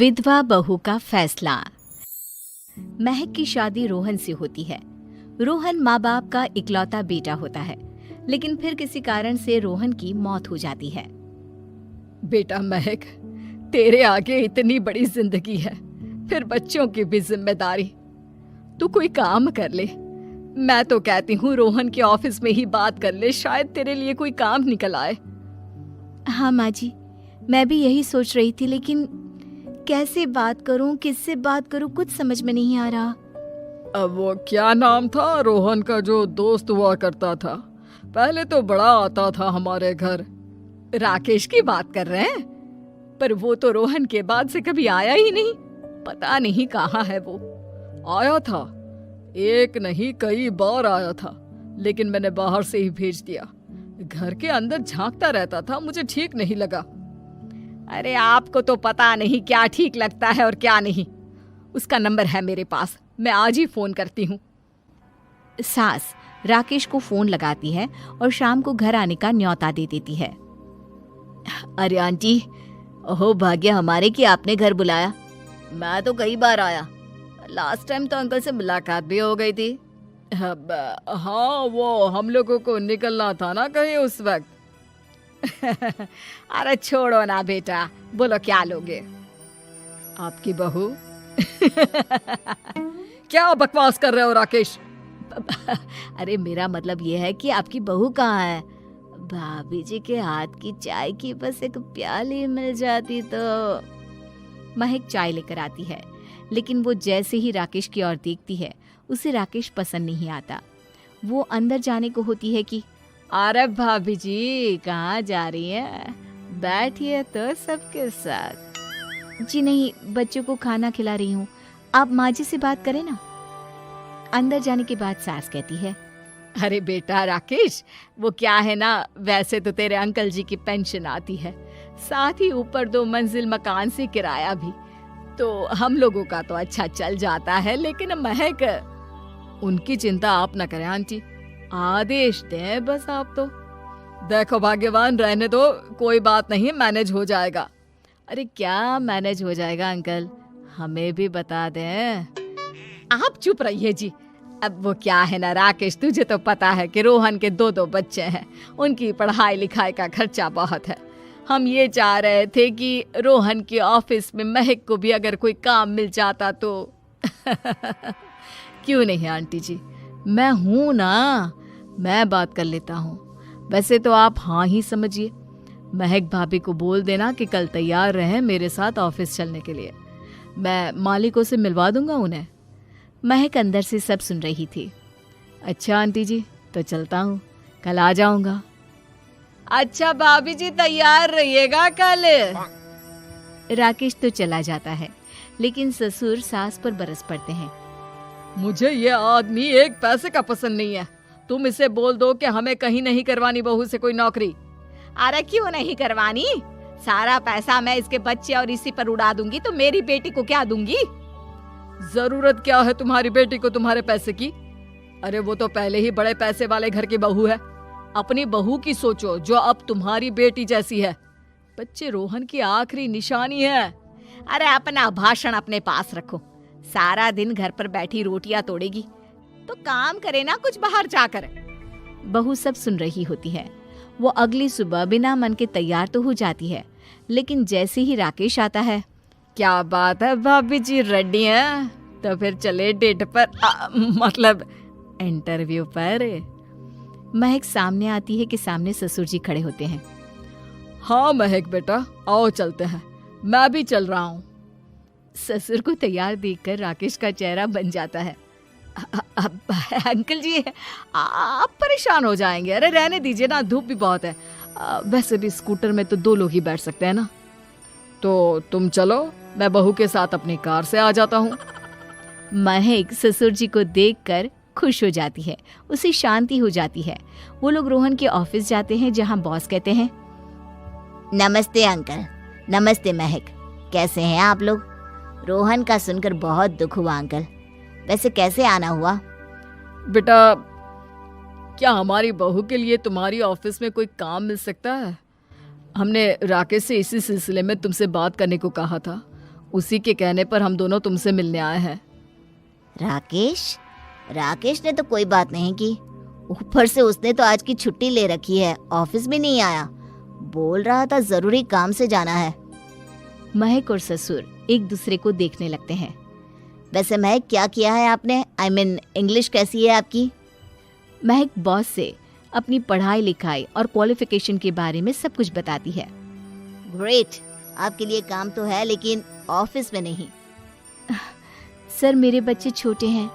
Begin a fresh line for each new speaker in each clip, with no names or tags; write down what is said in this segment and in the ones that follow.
विधवा बहू का फैसला। महक की शादी रोहन से होती है। रोहन माँ बाप का इकलौता बेटा होता है, लेकिन फिर किसी कारण से रोहन की मौत हो जाती है।
बेटा महक, तेरे आगे इतनी बड़ी जिंदगी है, फिर बच्चों की भी जिम्मेदारी। तू कोई काम कर ले। मैं तो कहती हूँ रोहन के ऑफिस में ही बात कर ले, शायद तेरे लिए कोई काम निकल आए।
हाँ माँ जी, मैं भी यही सोच रही थी, लेकिन कैसे बात करूं, किससे बात करूं, कुछ समझ में नहीं आ रहा।
अब वो क्या नाम था रोहन का जो दोस्त हुआ करता था, पहले तो बड़ा आता था हमारे घर। राकेश की बात कर रहे हैं? पर वो तो रोहन के बाद से कभी आया ही नहीं, पता नहीं कहाँ है वो। आया था, एक नहीं कई बार आया था, लेकिन मैंने बाहर से ही भेज दिया। घर के अंदर झांकता रहता था, मुझे ठीक नहीं लगा। अरे आपको तो पता नहीं क्या ठीक लगता है और क्या नहीं। उसका नंबर है मेरे पास, मैं आज ही फोन करती हूँ।
सास राकेश को फोन लगाती है और शाम को घर आने का न्योता दे देती है।
अरे आंटी, ओहो भाग्य हमारे कि आपने घर बुलाया। मैं तो कई बार आया, लास्ट टाइम तो अंकल से मुलाकात भी हो गई थी।
हाँ, वो हम लोगों को निकलना था ना कहीं उस वक्त।
अरे छोड़ो ना बेटा, बोलो क्या लोगे?
आपकी बहू। क्या बकवास कर रहे हो राकेश?
अरे मेरा मतलब ये है कि आपकी बहू कहाँ है? भाभी जी के हाथ की चाय की बस एक प्याली मिल जाती तो।
महक चाय लेकर आती है, लेकिन वो जैसे ही राकेश की ओर देखती है, उसे राकेश पसंद नहीं आता। वो अंदर जाने को होती है कि
अरे भाभी जी कहाँ जा रही हैं? बैठिए तो सबके साथ।
जी नहीं, बच्चों को खाना खिला रही हूँ, आप माँ जी से बात करें ना। अंदर जाने के बाद सास कहती है,
अरे बेटा राकेश, वो क्या है ना, वैसे तो तेरे अंकल जी की पेंशन आती है, साथ ही ऊपर 2 मंजिल मकान से किराया भी, तो हम लोगों का तो अच्छा चल जाता है। लेकिन महक, उनकी चिंता आप न करें आंटी, आदेश दें बस आप तो। देखो भाग्यवान, रहने दो, कोई बात नहीं, मैनेज हो जाएगा।
अरे क्या मैनेज हो जाएगा अंकल, हमें भी बता दें।
आप चुप रहिए जी। अब वो क्या है ना राकेश, तुझे तो पता है कि रोहन के 2 बच्चे हैं, उनकी पढ़ाई लिखाई का खर्चा बहुत है। हम ये चाह रहे थे कि रोहन के ऑफिस में महक को भी अगर कोई काम मिल जाता तो।
क्यों नहीं आंटी जी, मैं हूं ना, मैं बात कर लेता हूँ। वैसे तो आप हाँ ही समझिए। महक भाभी को बोल देना कि कल तैयार रहें मेरे साथ ऑफिस चलने के लिए, मैं मालिकों से मिलवा दूंगा उन्हें।
महक अंदर से सब सुन रही थी।
अच्छा आंटी जी, तो चलता हूँ, कल आ जाऊंगा।
अच्छा भाभी जी, तैयार रहिएगा कल।
राकेश तो चला जाता है, लेकिन ससुर सास पर बरस पड़ते हैं।
मुझे ये आदमी एक पैसे का पसंद नहीं है। तुम इसे बोल दो कि हमें कहीं नहीं करवानी बहू से कोई नौकरी।
अरे क्यों नहीं करवानी? सारा पैसा मैं इसके बच्चे और इसी पर उड़ा दूंगी, तो मेरी बेटी को क्या दूंगी?
जरूरत क्या है तुम्हारी बेटी को तुम्हारे पैसे की? अरे वो तो पहले ही बड़े पैसे वाले घर की बहू है। अपनी बहू की सोचो जो अब तुम्हारी बेटी जैसी है। बच्चे रोहन की आखिरी निशानी है।
अरे अपना भाषण अपने पास रखो, सारा दिन घर पर बैठी रोटियां तोड़ेगी, तो काम करे ना कुछ बाहर जाकर।
बहू सब सुन रही होती है। वो अगली सुबह बिना मन के तैयार तो हो जाती है, लेकिन जैसे ही राकेश आता है,
क्या बात है भाभी जी, रेडी हैं? तो फिर चले डेट पर, मतलब इंटरव्यू पर।
महक सामने आती है कि सामने ससुर जी खड़े होते हैं।
हाँ महक बेटा, आओ चलते हैं, मैं भी चल रहा हूँ।
ससुर को तैयार देखकर राकेश का चेहरा बन जाता है।
अंकल जी, आप परेशान हो जाएंगे। अरे रहने दीजिए ना, धूप भी बहुत है। वैसे भी स्कूटर में तो 2 लोग ही बैठ सकते हैं ना। तो तुम चलो, मैं बहू के साथ अपनी कार से आ जाता हूँ।
महक ससुर जी को देखकर खुश हो जाती है, उसे शांति हो जाती है। वो लोग रोहन के ऑफिस जाते हैं, जहाँ बॉस कहते हैं,
नमस्ते अंकल। नमस्ते महक, कैसे हैं आप लोग? रोहन का सुनकर बहुत दुख हुआ अंकल, वैसे कैसे आना हुआ?
बेटा, क्या हमारी बहू के लिए तुम्हारी ऑफिस में कोई काम मिल सकता है? हमने राकेश से इसी सिलसिले में तुमसे बात करने को कहा था।
उसी के कहने पर हम दोनों तुमसे मिलने आए हैं।
राकेश ने तो कोई बात नहीं की, ऊपर से उसने तो आज की छुट्टी ले रखी है, ऑफिस भी नहीं आया। बोल रहा था जरूरी काम से जाना है।
महक और ससुर एक दूसरे को देखने लगते हैं।
वैसे महक, क्या किया है आपने? आई मीन इंग्लिश कैसी है आपकी?
महक बॉस से अपनी पढ़ाई लिखाई और क्वालिफिकेशन के बारे में सब कुछ बताती है।
ग्रेट, आपके लिए काम तो है लेकिन ऑफिस में नहीं।
सर, मेरे बच्चे छोटे हैं,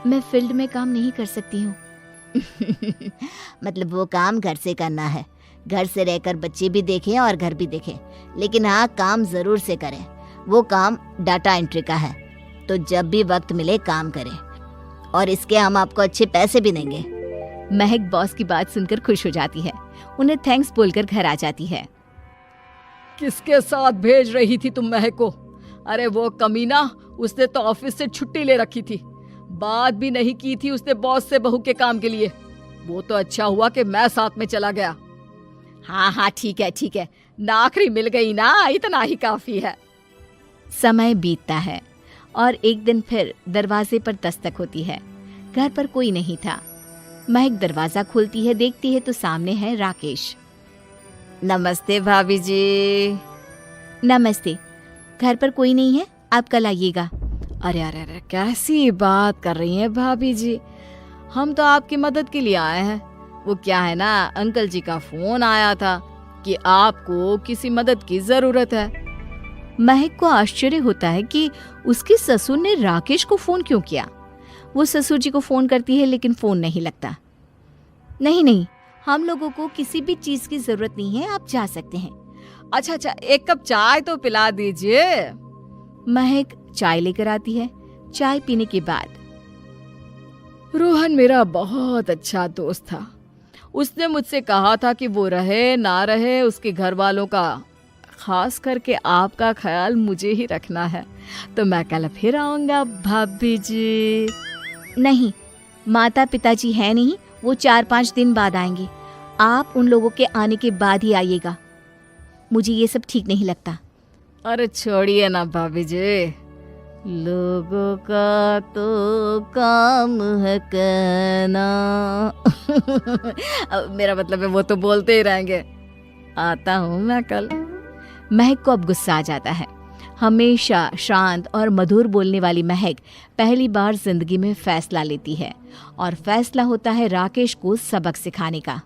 मैं फील्ड में काम नहीं कर सकती हूँ।
मतलब वो काम घर से करना है, घर से रहकर बच्चे भी देखें और घर भी देखें, लेकिन हाँ, काम जरूर से करें। वो काम डाटा एंट्री का है, तो जब भी वक्त मिले काम करें, और इसके हम आपको अच्छे पैसे भी देंगे।
महक बॉस की बात सुनकर खुश हो जाती है, उन्हें थैंक्स बोलकर घर आ जाती है।
किसके साथ भेज रही थी तुम महक को? अरे वो कमीना, उसने तो ऑफिस से छुट्टी ले रखी थी, बात भी नहीं की थी उसने बॉस से बहू के काम के लिए। वो तो अच्छा हुआ कि मैं साथ में चला गया।
हाँ, ठीक है, नौकरी मिल गई ना, इतना ही काफी है।
समय बीतता है और एक दिन फिर दरवाजे पर दस्तक होती है। घर पर कोई नहीं था। महक दरवाजा खोलती है, देखती है तो सामने है राकेश।
नमस्ते भाभी जी।
नमस्ते, घर पर कोई नहीं है, आप कल आइएगा।
अरे कैसी बात कर रही हैं भाभी जी, हम तो आपकी मदद के लिए आए हैं। वो क्या है ना, अंकल जी का फोन आया था कि आपको किसी मदद की जरूरत है।
महक को आश्चर्य होता है कि उसके ससुर ने राकेश को फोन क्यों किया। वो ससुर जी को फोन करती है लेकिन फोन नहीं लगता। नहीं, हम लोगों को किसी भी चीज की जरूरत नहीं है, आप जा सकते हैं।
अच्छा, एक कप चाय तो पिला दीजिए।
महक चाय लेकर आती है। चाय पीने के बाद,
रोहन मेरा बहुत अच्छा दोस्त था। उसने मुझसे कहा था कि वो रहे ना रहे, उसके घर वालों का, खास करके आपका ख्याल मुझे ही रखना है। तो मैं कल फिर आऊंगा भाभी जी।
नहीं, माता पिताजी है नहीं, वो 4-5 दिन बाद आएंगे। आप उन लोगों के आने के बाद ही आइएगा। मुझे ये सब ठीक नहीं लगता।
अरे छोड़िए ना भाभी जी, लोगों का तो काम है कहना। मेरा मतलब है वो तो बोलते ही रहेंगे। आता हूँ मैं कल।
महक को अब गुस्सा आ जाता है। हमेशा शांत और मधुर बोलने वाली महक पहली बार जिंदगी में फैसला लेती है, और फैसला होता है राकेश को सबक सिखाने का।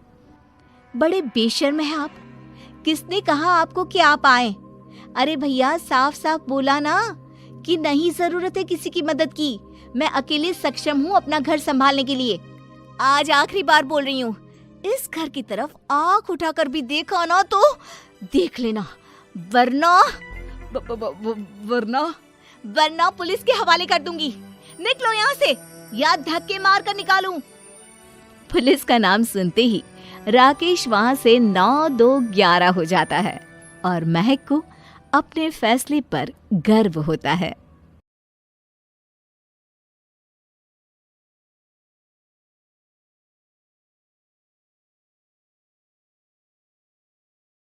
बड़े बेशर्म हैं आप। किसने कहा आपको कि आप आए? अरे भैया, साफ साफ बोला ना कि नहीं जरूरत है किसी की मदद की। मैं अकेले सक्षम हूँ अपना घर संभालने के लिए। आज आखिरी बार बोल रही हूँ, इस घर की तरफ आंख उठाकर भी देखा ना तो देख लेना, वरना वरना पुलिस के हवाले कर दूंगी। निकलो यहाँ से, या धक्के मार कर निकालूं। पुलिस का नाम सुनते ही राकेश वहां से 9-2-11 हो जाता है, और महक को अपने फैसले पर गर्व होता है।